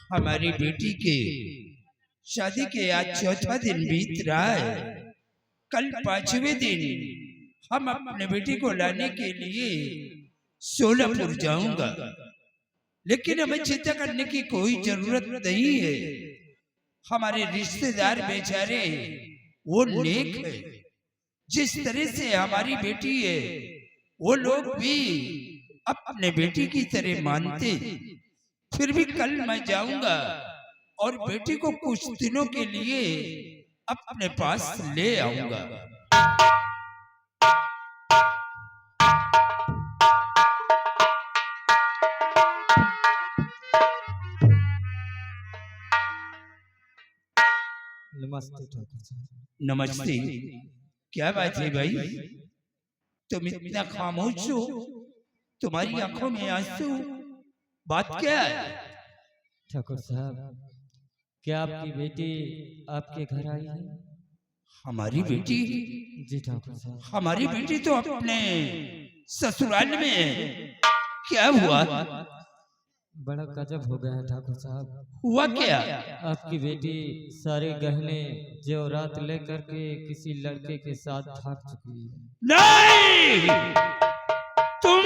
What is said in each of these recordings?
हमारी बेटी के शादी के आज चौथा दिन बीत रहा है। कल पांचवें दिन हम अपने बेटी को लाने के लिए सोलापुर जाऊंगा, लेकिन हमें चिंता करने की कोई जरूरत नहीं है। हमारे रिश्तेदार बेचारे वो नेक है। जिस तरह से हमारी बेटी है वो लोग भी अपने बेटी की तरह मानते। फिर भी कल मैं जाऊंगा और बेटी को कुछ दिनों के लिए अपने पास ले आऊंगा। नमस्ते ठाकुर साहब। नमस्ते। क्या बात है भाई, तुम इतना खामोश हो? तुम्हारी आंखों में आंसू, बात क्या है? ठाकुर साहब, क्या आपकी बेटी आपके घर आई है? हमारी बेटी? जी ठाकुर साहब। हमारी बेटी तो अपने ससुराल में है। क्या हुआ? बड़ा गजब हो गया है ठाकुर साहब। हुआ क्या? आपकी बेटी सारे गहने जेवरात लेकर के किसी लड़के के साथ भाग चुकी है। नहीं, तुम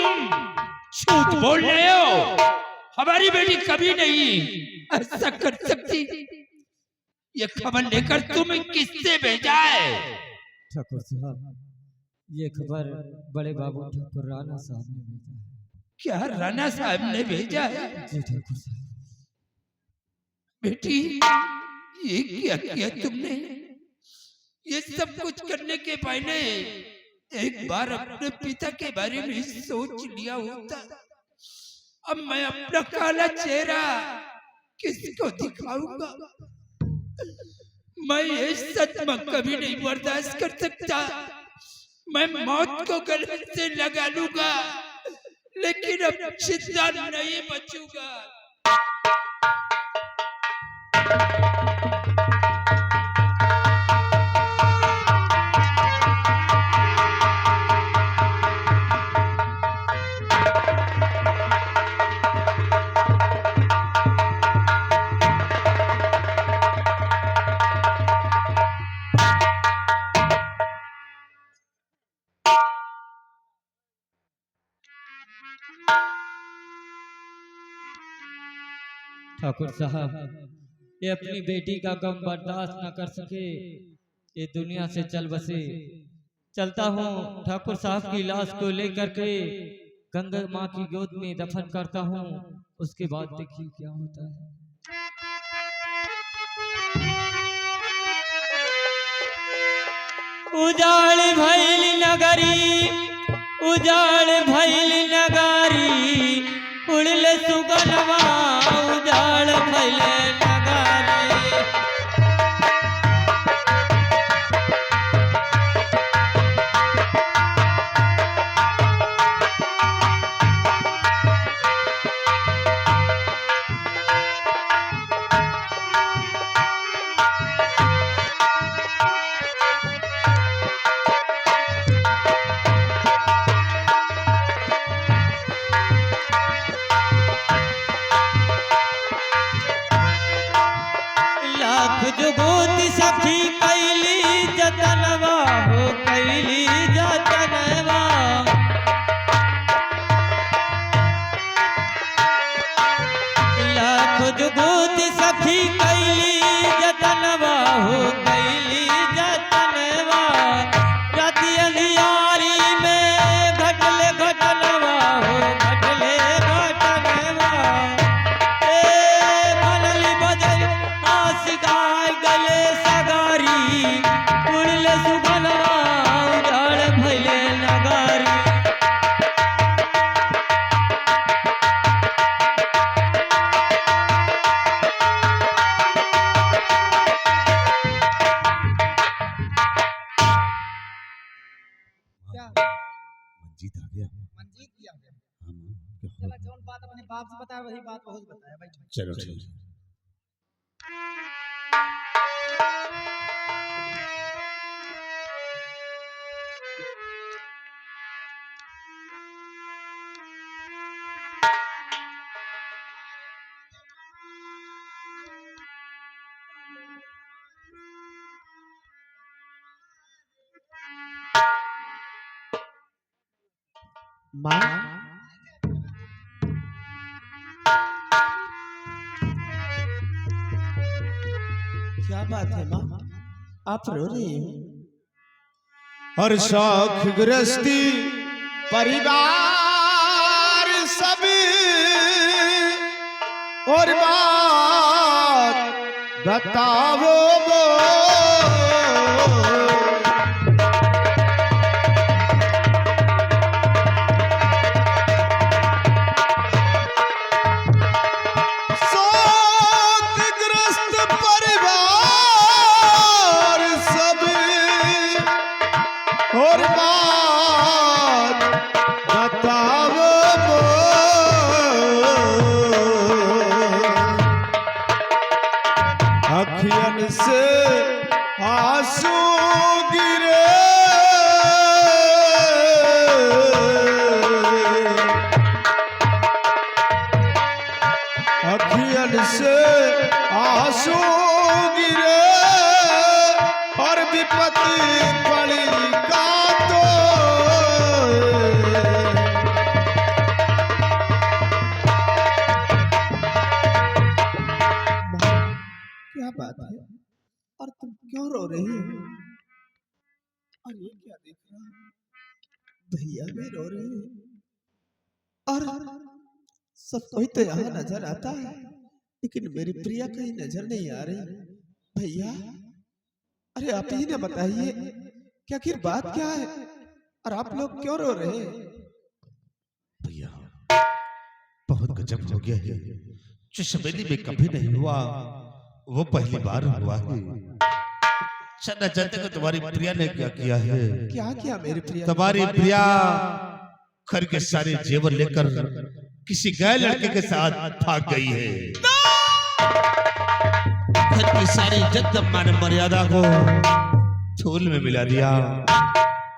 झूठ बोल रहे हो। हमारी बेटी कभी नहीं ऐसा कर सकती। ये खबर लेकर तुम किससे भेजा है? ठाकुर साहब, ये खबर बड़े बाबू ठाकुर राणा साहब ने भेजा है। क्या राणा साहब ने भेजा है? जी ठाकुर साहब। बेटी, ये क्या किया तुमने? ये सब कुछ करने के पहले एक बार अपने पिता के बारे में सोच लिया होता। अब मैं अपना काला चेहरा किसको दिखाऊंगा? मैं ये सदमा कभी नहीं बर्दाश्त कर सकता। मैं मौत को गले से लगा लूंगा, लेकिन अब जिंदा नहीं बचूंगा। ठाकुर साहब, ये अपनी बेटी का गम बर्दाश्त न कर सके, ये दुनिया से चल बसे। चलता हूँ ठाकुर साहब की लाश को लेकर के गंगा माँ की गोद में दफन करता हूँ। उसके बाद देखिए क्या होता है। उजाड़ भइल नगरी, उजाड़ भइल नगारी, उड़ले सुगनवा उजाड़ भइल नगारी। लाख जुगोती सखी कैली जतनवा हो कैली जतनवा। लाख जुगोती सखी कैली जतनवा हो कैली जतनवा। राती अंधियारी में घटले घटनवा हो घटले घटनवा। मनली बजल आशिकाय गले सगारी, उड़ले सुगनवा उजाड़ भइले नगारी। मंजीत आ गया। मंजीत भी आ गया। हाँ माँ, क्या चला हुआ? जौन बात अपने बाप से बताया वही बात बहुत बताया भाई। चलो चलो। माँ क्या बात है माँ, आप रो रही हो? हर शौक गृहस्थी परिवार सभी और बात बताओ वो शोकग्रस्त परिवार सभी और बात बताओ वो अखियन से आंसू गिरे अखियन से आंसू गिरे और विपत्ति पड़ी का तो क्या बात है और तुम क्यों रो रही हो? और ये क्या देख रहा हूँ, भैया भी रो रहे हैं और सब कोई तो यहाँ नजर आता है, लेकिन मेरी प्रिया कहीं नजर नहीं आ रही। भैया, अरे आप ही ने बताइए कि आखिर बात क्या है और आप लोग क्यों रो रहे हैं? भैया बहुत गजब हो गया है, जो सवेली में कभी नहीं हुआ वो पहली बार हुआ है। चलना चाहते को तुम्हारी प्रिया ने क्या किया है? क्या किया मेरी प्रिया? तुम्हारी प्रिया घर के सारे जेवर लेकर किसी गैर लड़के के साथ भाग गई है। घर की सारी इज्जत मान मर्यादा को धूल में मिला दिया।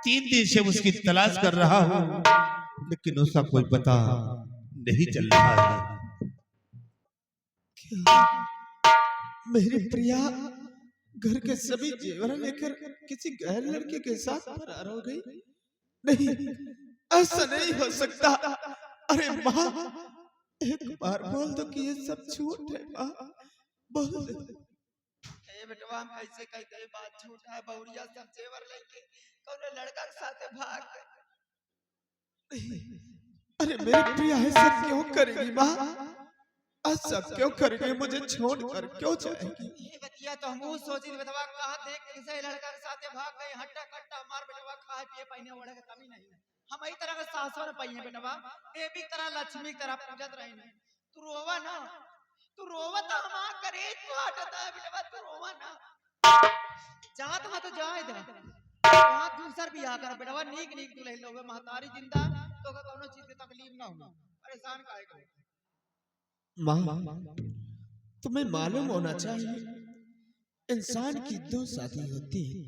3 दिन से उसकी तलाश कर रहा हूँ, लेकिन उसका कोई पता नहीं चल रहा है। क्या मेरी प्रिया घर के सभी जेवर लेकर किसी गैर लड़के के साथ फरार हो गई? नहीं, ऐसा नहीं हो सकता। अरे माँ, एक बार बोल दो कि ये सब झूठ है। माँ बोल दो। बेटवा हम ऐसे कह के बात झूठ है, बहुरिया सब जेवर लेके कौन लड़का के साथ भाग गए। अरे मेरी प्रिया ऐसा क्यों करेगी माँ? ऐसा क्यों करेगी? मुझे छोड़कर क्यों जाएगी? ये बतिया तो हम सोची बेटवा कहां देख कैसे लड़का के साथ भाग गए, हट्टा कट्टा मार बेटवा, खाए पिए पहने ओढ़े के कमी नहीं है। हम ई तरह के सासुर पइए बेटवा, देवी तरह लक्ष्मी तरह पूजत रही नहीं। तू रोवा ना, तू रोवा तो हम करे तू हटता है बेटवा, तू रोवा ना। जात हां तो जाए दे, वहां दूसर भी आकर बेटवा नीक नीक दुल्हन लोगे, महतारी जिंदा तो का कोनो चीज की तकलीफ ना हो, परेशान काहे करे। माँ, तुम्हें मालूम होना चाहिए इंसान की 2 शादी होती है,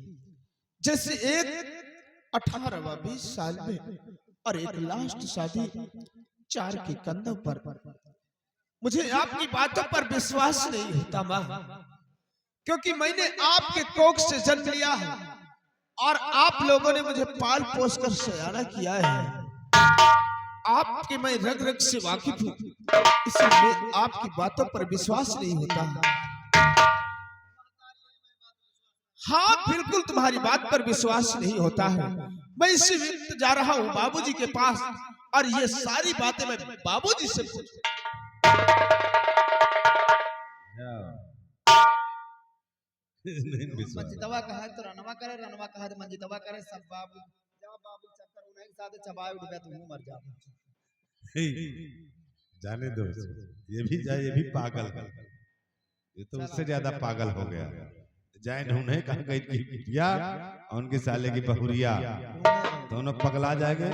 जैसे एक 18-20 साल में और एक लास्ट शादी 4 के कंधों पर। मुझे आपकी बातों पर विश्वास नहीं होता माँ, क्योंकि मैंने आपके कोख से जन्म लिया है और आप लोगों ने मुझे पाल पोस कर सयाना किया है। आपके मैं रग रग से वाकिफ हूँ, इसलिए आपकी बातों पर विश्वास नहीं होता। हाँ बिल्कुल, तुम्हारी बात पर विश्वास नहीं होता है। मैं इसी वक्त जा रहा हूँ बाबूजी के पास और ये सारी बातें मैं बाबूजी से मंजितवा कहा तो रनवा करे, रनवा कहा तो मंजितवा करे, सब बाबू जब बाबू चक्कर उन्हें साथ चबाए उठ गया, तुम मर जा। जाने दो, ये भी जाए, ये भी पागल है, ये तो उससे ज्यादा पागल हो गया। जाए ढूंढे कहाँ गई की बिटिया और उनके साले की बहुरिया, दोनों पगला जाएंगे,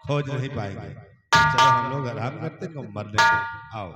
खोज नहीं पाएंगे। चलो हम लोग आराम करते हैं, मरने को आओ।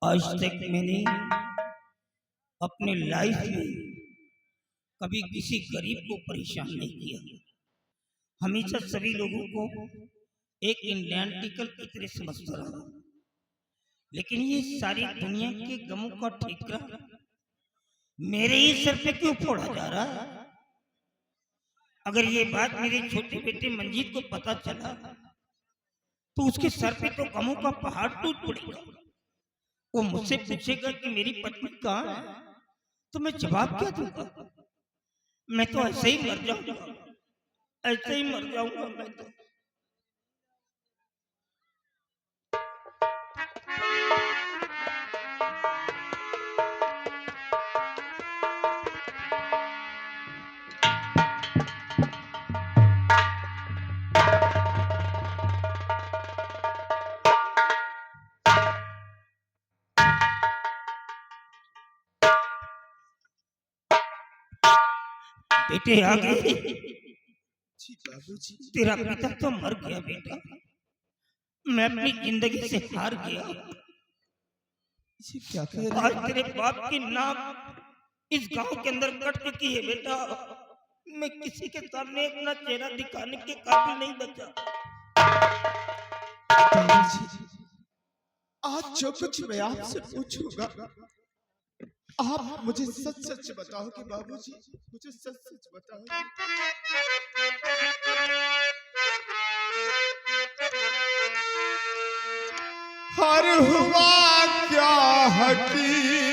आज तक मैंने अपने लाइफ में कभी किसी गरीब को परेशान नहीं किया। हमेशा सभी लोगों को एक आइडेंटिकल की तरह समझता रहा। लेकिन ये सारी दुनिया के गमों का ठिकरा मेरे ही सर पे क्यों फोड़ा जा रहा है? अगर ये बात मेरे छोटे बेटे मंजीत को पता चला तो उसके सर पे तो गमों का पहाड़ टूट पड़ेगा। वो मुझसे पूछेगा कि मेरी पत्नी कहाँ है, तो मैं जवाब क्या दूंगा? मैं तो ऐसे ही मर जाऊंगा, ऐसे ही मर जाऊंगा मैं तो। बेटे आ गए। जी बाबूजी। तेरा पिता तो मर गया बेटा, मैं अपनी जिंदगी से हार गया। ये क्या कह रहे आज तेरे बाप की नाम इस गांव के अंदर कट चुकी है बेटा। मैं किसी के सामने अपना चेहरा दिखाने के काबिल नहीं बचा। बाबूजी? आज जो कुछ मैं आपसे पूछूंगा आप मुझे सच सच बताओगे बाबूजी, मुझे सच सच बताओगे। हर हुआ क्या हकीकत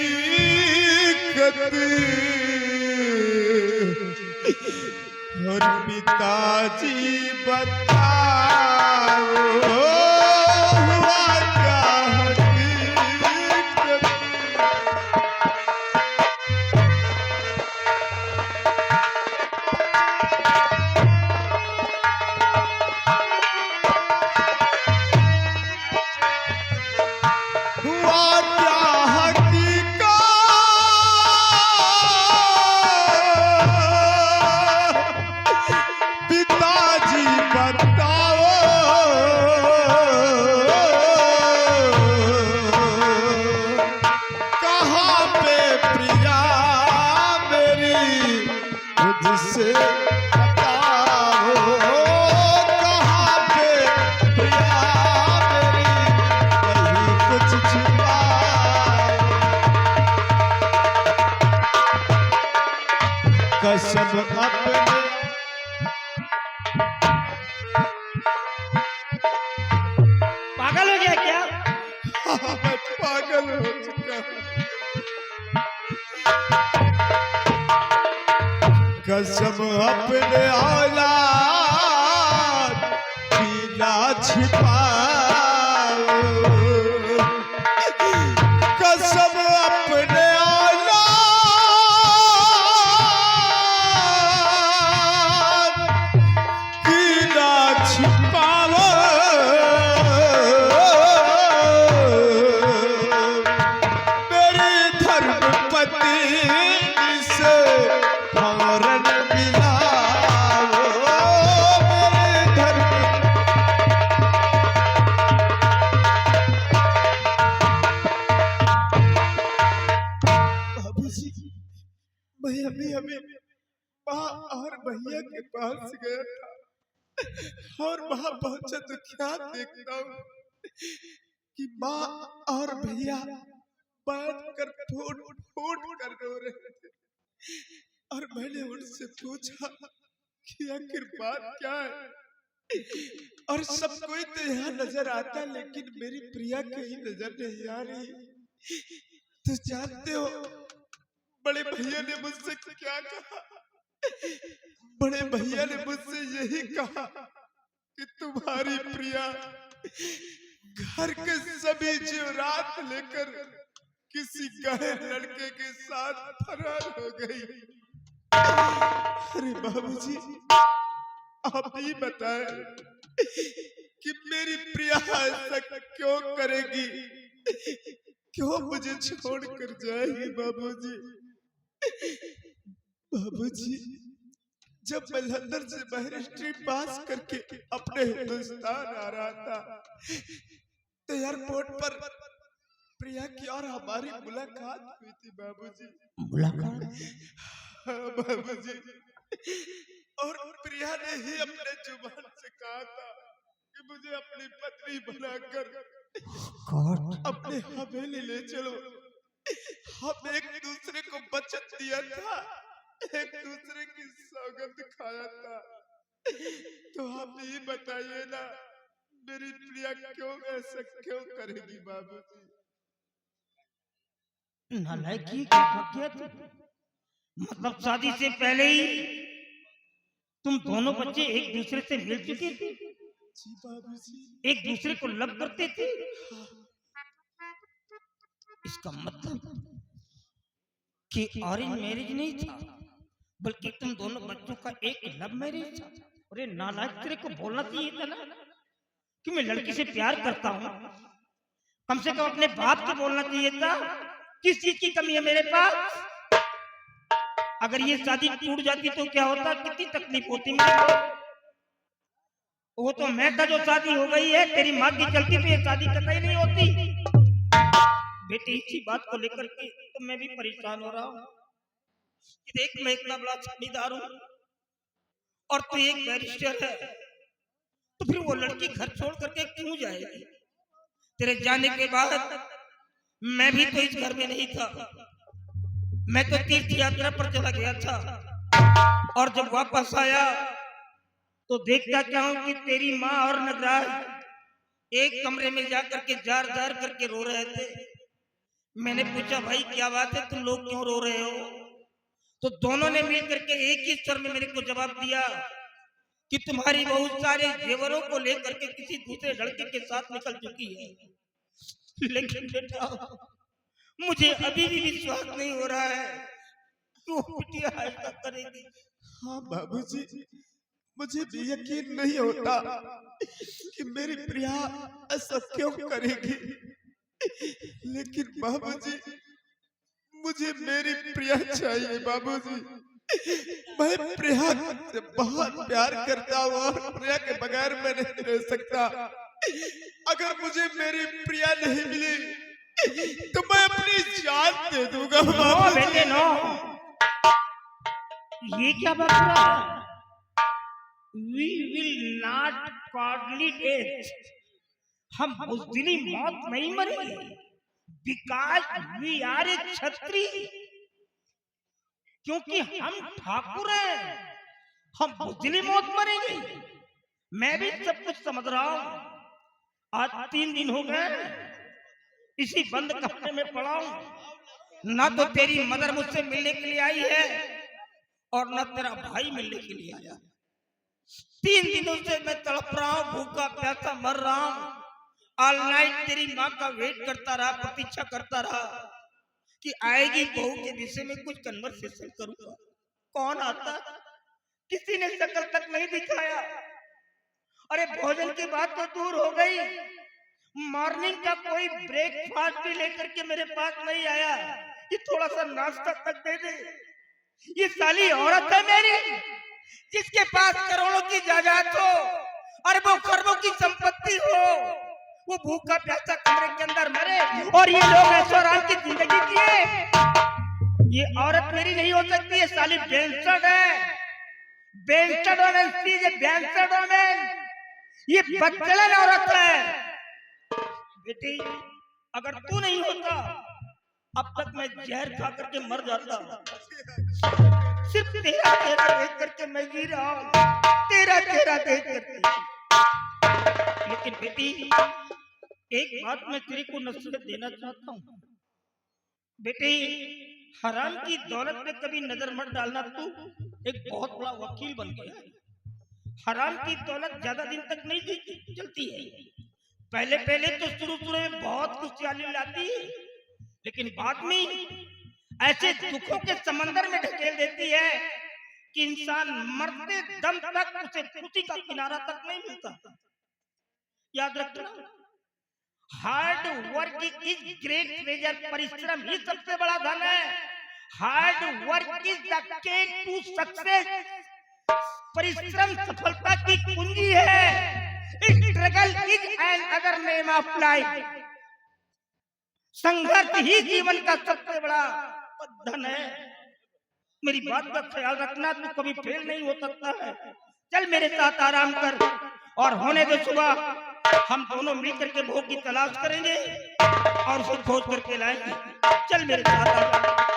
और पिताजी बताओ, हुआ क्या हकीकत। हुआ क्या हकीकत, पिताजी बताओ, कहाँ पे प्रिया मेरी मुझसे बताओ, कहाँ पे प्रिया मेरी नहीं कुछ छुपाओ। कसम अपने पागल हो गया क्या? मैं पागल हो चुका हूँ। कसम अपने औलाद की ना छिपाओ, कसम अपने औलाद की ना छिपाओ, मेरी धर्मपति से फौरन मिलाओ, मेरे धर्म। बाबूजी मैं अभी अभी माँ और भैया के पास गया था और वहां पहुंचा तो क्या देखता हूँ कि माँ और भैया बैठकर फूट फूट कर रो रहे थे। और मैंने उनसे पूछा कि आखिर बात क्या है, और सब कोई तो यहाँ नजर आता लेकिन मेरी प्रिया कहीं नजर नहीं आ रही। तो जानते हो बड़े भैया ने मुझसे क्या कहा? बड़े भैया ने मुझसे यही कहा कि तुम्हारी प्रिया घर के सभी जेवरात लेकर किसी गहरे लड़के के साथ फरार हो गई। अरे बाबूजी आप ही बताएं कि मेरी प्रिया ऐसा क्यों करेगी, क्यों मुझे छोड़कर जाएगी? बाबूजी बाबूजी जब मैं लंदन से बैरिस्ट्री पास करके अपने हिंदुस्तान आ रहा था तो एयरपोर्ट पर प्रिया की और हमारी मुलाकात हुई थी बाबूजी। मुलाकात? हाँ बाबूजी, और प्रिया ने ही अपने जुबान से कहा था कि मुझे अपनी पत्नी बनाकर अपने हवेली ले चलो। हम एक दूसरे को वचन दिया था, एक दूसरे की सौगंध खाया था। तो आप ही बताइए ना, मेरी प्रिया क्यों ऐसा क्यों करेगी बाबूजी? नालायकी क्या बकिया तू? मतलब शादी से पहले ही तुम दोनों बच्चे एक दूसरे से मिल चुके थे, जी बाबूजी। एक दूसरे को लव करते थे। इसका मतलब कि अरेंज मैरिज नहीं था, बल्कि तुम दोनों बच्चों का एक लव मैरिज था। अरे नालायक, तेरे को बोलना चाहिए था ना कि मैं लड़की से प्यार करता हूँ। कम से कम अपने बाप को बोलना चाहिए था। किस चीज की कमी है मेरे पास? अगर ये शादी टूट जाती तो क्या होता, कितनी तकलीफ होती मेरे को। वो तो मैं था जो शादी हो गई है, तेरी माँ की चलती तो ये शादी कतई नहीं होती। बेटी, इसी बात को लेकर के तो मैं भी परेशान हो रहा हूँ कि देख, मैं इतना बड़ा जमींदार हूँ और तू एक बैरिस्टर है, तो फिर वो लड़की घर छोड़ करके क्यों जाएगी? तेरे जाने के बाद मैं भी तो इस घर में नहीं था, मैं तो तीर्थ यात्रा पर चला गया था। और जब वापस आया तो देखता क्या हूं कि तेरी माँ और नगराज एक कमरे में जाकर के जार जार करके रो रहे थे। मैंने पूछा, भाई क्या बात है, तुम लोग क्यों रो रहे हो? तो दोनों ने मिल करके एक ही स्वर में मेरे को जवाब दिया कि तुम्हारी बहुत सारे जेवरों को लेकर के किसी दूसरे लड़के के साथ निकल चुकी है। लेकिन बेटा, मुझे अभी भी विश्वास नहीं हो रहा है कि वो बिटिया ऐसा करेगी। हाँ बाबूजी, मुझे भी यकीन नहीं होता कि मेरी प्रिया ऐसा क्यों करेगी। लेकिन बाबूजी, मुझे मेरी प्रिया चाहिए बाबूजी। मैं प्रिया से बहुत प्यार करता हूँ और प्रिया के बगैर मैं नहीं रह सकता। अगर मुझे मेरी प्रिया नहीं मिली तो मैं अपनी जान दे दूंगा नो बेटे नो, ये क्या बात है? We will not godly death. हम बुज़दिली मौत नहीं मरेंगे, because we are a क्षत्रिय, क्योंकि हम ठाकुर हैं। हम बुज़दिली मौत मरेंगे। मैं भी सब कुछ समझ रहा हूँ। आज 3 दिन हो गए इसी बंद कमरे में पड़ा हूँ। ना तो तेरी मदर मुझसे मिलने के लिए आई है और ना तेरा भाई मिलने के लिए आया। 3 दिनों से मैं तड़प रहा हूँ, भूखा प्यासा मर रहा हूँ। ऑल नाइट तेरी माँ का वेट करता रहा, प्रतीक्षा करता रहा कि आएगी बहू के विषय में कुछ कन्वर्सेशन करूंगा। कौन आता? किसी ने शक्ल तक नहीं दिखाया। अरे भोजन की बात तो दूर हो गई, मॉर्निंग का कोई ब्रेकफास्ट भी लेकर के मेरे पास नहीं आया कि थोड़ा सा नाश्ता तक दे दे। ये साली औरत है मेरी, जिसके पास करोड़ों की जायदाद हो, अरबों खरबों की संपत्ति हो, वो भूखा प्यासा कमरे के अंदर मरे और ये लोग ऐश्वर्य की जिंदगी जिए। ये औरत मेरी नहीं हो सकती। ये साली बैंस्टर्ड है, bastard woman, she is a bastard woman. ये बदचलन औरत है। बेटी, अगर तू नहीं होता अब तक मैं जहर खा करके मर जाता। सिर्फ तेरा चेहरा देख करके मैं जी रहा हूँ, तेरा चेहरा देख करके। लेकिन बेटी, एक बात मैं तेरे को नसीहत देना चाहता हूँ। बेटी, हराम की दौलत पे कभी नजर मत डालना। तू एक बहुत बड़ा वकील बन गया। हराम की दौलत ज्यादा दिन तक नहीं चलती है। पहले पहले तो शुरू में बहुत खुशहाली लाती है, लेकिन बाद में ऐसे दुखों के समंदर में ढकेल देती है कि इंसान मरते दम तक उसे खुशी का किनारा तक नहीं मिलता। याद रखना, hard work is great treasure. परिश्रम ही सबसे बड़ा धन है। Hard work is the key to success. परिश्रम सफलता की कुंजी है। Struggle is another name of life. संघर्ष ही जीवन का सबसे बड़ा बंधन है। मेरी बात का ख्याल रखना, तू कभी फेल नहीं हो सकता है। चल मेरे साथ आराम कर और होने दे सुबह। हम दोनों मिलकर के भोग की तलाश करेंगे और उसे खोज करके लाएंगे। चल मेरे साथ आ।